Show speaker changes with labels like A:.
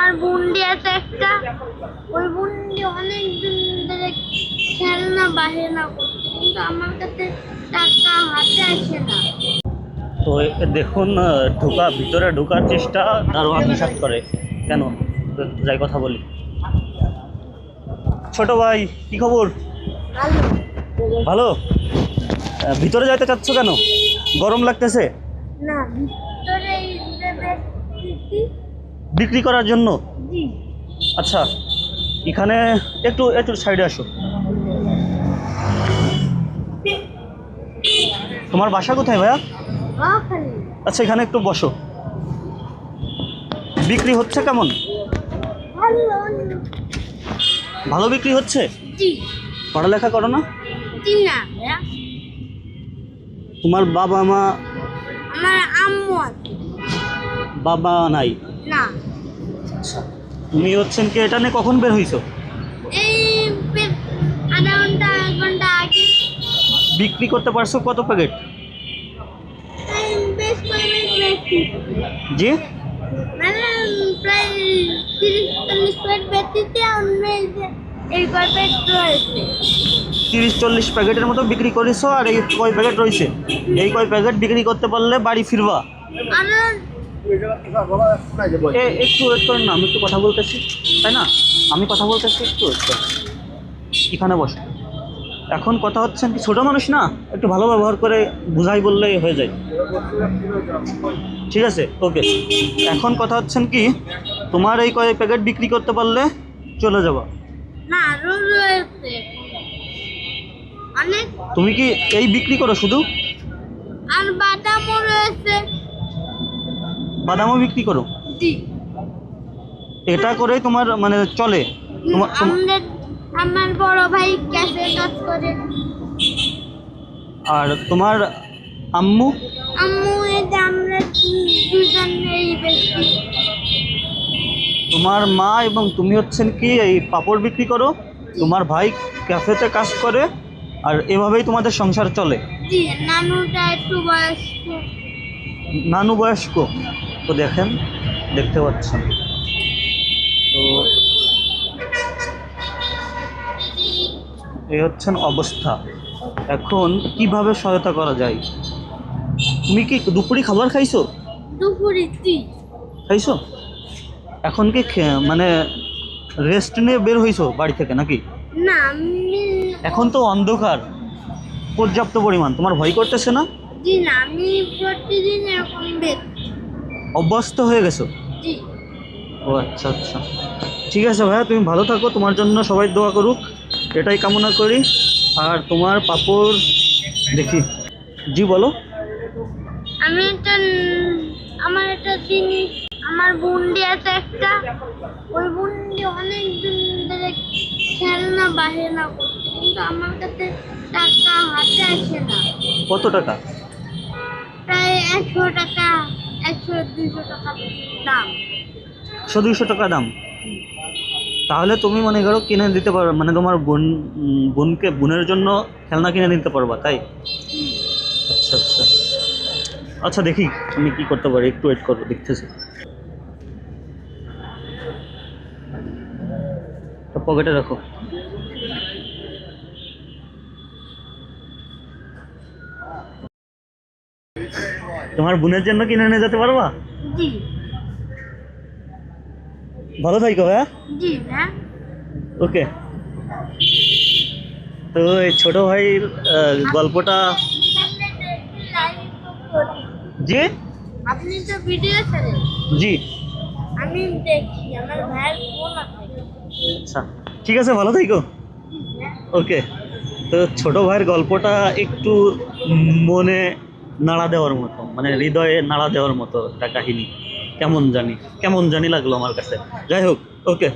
A: আমার বুন্ডি আছে একটা, ওই বুন্ডি অনেক দিন ধরে খেলনা বাহেনা করছে, কিন্তু আমার কাছে টাকা হাতে আসে না।
B: তো দেখুন, ভিতরে ঢোকার চেষ্টা দারোয়ান নিষেধ করে। কেন? তো যাই কথা বলি। ছোট ভাই, কি খবর? ভালো। ভিতরে যাইতে চাচ্ছ কেন? গরম লাগতেছে?
A: না, ভিতরে
B: বিক্রি করার জন্য?
A: জি।
B: আচ্ছা, এখানে একটু একটু সাইডে আসো। তোমার বাসা কোথায় ভাইয়া? আচ্ছা, এখানে একটু বসো। বিক্রি হচ্ছে কেমন? ভালো বিক্রি হচ্ছে?
A: জি।
B: পড়ালেখা করো না?
A: জি না ভাইয়া।
B: তোমার বাবা মা?
A: আমার আম্মু আছে।
B: বাবা নাই?
A: না।
B: আচ্ছা, তুমি হচ্ছেন কি এটা নিয়ে কখন বের হইছো?
A: এই আধা ঘন্টা 1 ঘন্টা আগে।
B: বিক্রি করতে পারছো কত প্যাকেট?
A: বেশ কয়েকটি,
B: জি,
A: মানে প্রায় 30-40 প্যাকেট ব্যতীত অন্য এই প্যাকেট রয়েছে।
B: 30-40 প্যাকেটের মতো বিক্রি করেছো, আর এই কয় প্যাকেট রয়েছে? এই কয় প্যাকেট বিক্রি করতে পারলে বাড়ি ফিরবা?
A: আমার
B: একটু ওয়েট করেন না, আমি একটু কথা বলতেছি, তাই না? আমি কথা বলতেছি, একটু ওয়েট করেন। এখানে বসো। এখন কথা হচ্ছেন কি, ছোট মানুষ না, একটু ভালো ব্যবহার করে বুঝাই বললেই হয়ে যায়। ঠিক আছে, ওকে। এখন কথা হচ্ছেন কি, তোমার এই কয় প্যাকেট বিক্রি করতে পারলে চলে যাবা।
A: না, আরো রয়েছে অনেক।
B: তুমি কি এই বিক্রি করো শুধু?
A: আর বাদামও রয়েছে।
B: বাদামও বিক্রি করো?
A: জি।
B: এটা করেই তোমার মানে চলে?
A: আমার বড় ভাই ক্যাশে কাজ করে।
B: আর তোমার আম্মু?
A: আম্মু এই যে আমরা দুজন এই ব্যক্তি।
B: তোমার মা এবং তুমি হচ্ছেন কি এই পাপড় বিক্রি করো, তোমার ভাই ক্যাফেতে কাজ করে, আর এভাবেই তোমাদের সংসার চলে?
A: জি, নানুটা একটু বয়স্ক।
B: নানু বয়স্ক? তো দেখেন, দেখতে পাচ্ছেন তো, এই হচ্ছেন অবস্থা। এখন কিভাবে সহায়তা করা যায়? তুমি কি দুপুরে খাবার খাইছো?
A: দুপুরে জি
B: খাইছো? এখন কি মানে রেস্ট নিয়ে বের হইছো বাড়ি থেকে নাকি?
A: না, আমি
B: এখন তো অন্ধকার পর্যাপ্ত পরিমাণ, তোমার ভয় করতেছে না?
A: জি না, আমি প্রতিদিন এরকম বের।
B: অভ্যস্ত হয়ে গেছো?
A: জি।
B: ও আচ্ছা আচ্ছা, ঠিক আছে ভাইয়া, তুমি ভালো থাকো, তোমার জন্য সবাই দোয়া করুক, এটাই কামনা করি। আর তোমার পাপড় দেখি। জি বলো।
A: আমি আমার একটা জিনিস, আমার বুন্ডি আছে একটা, ওই বুন্ডি অনেক দিন ধরে খেলনা বাহেনা করছে, কিন্তু আমার কাছে টাকা হাতে আসে না।
B: কত টাকা?
A: প্রায় 100 টাকা, 100-200 টাকা দাম।
B: 100-200 টাকা দাম? তাহলে তুমি মনে করো কিনে দিতে পারো, মানে তোমার বোনের জন্য খেলনা কিনে দিতে পারবা, তাই? আচ্ছা আচ্ছা আচ্ছা, দেখি আমি কি করতে পারি, একটু ওয়েট করো, দেখতেছি। পকেটে রাখো। তোমার বোনের জন্য কিনে নিয়ে যেতে পারবা?
A: জি।
B: ভালো থাকো ভাইয়া।
A: জি হ্যাঁ।
B: ওকে। তো এই ছোট ভাইয়ের গল্পটা। জি,
A: আপনি তো ভিডিও ছাড়েন।
B: জি,
A: আমি দেখি, আমার ভাইয়ের ফোন আছে।
B: আচ্ছা ঠিক আছে, ভালো থাকো। ওকে। তো ছোট ভাইয়ের গল্পটা একটু মনে নাড়া দেওয়ার মতো, মানে হৃদয়ে নাড়া দেওয়ার মতো একটা কাহিনী। কেমন জানি লাগলো আমার কাছে। যাই হোক, ওকে।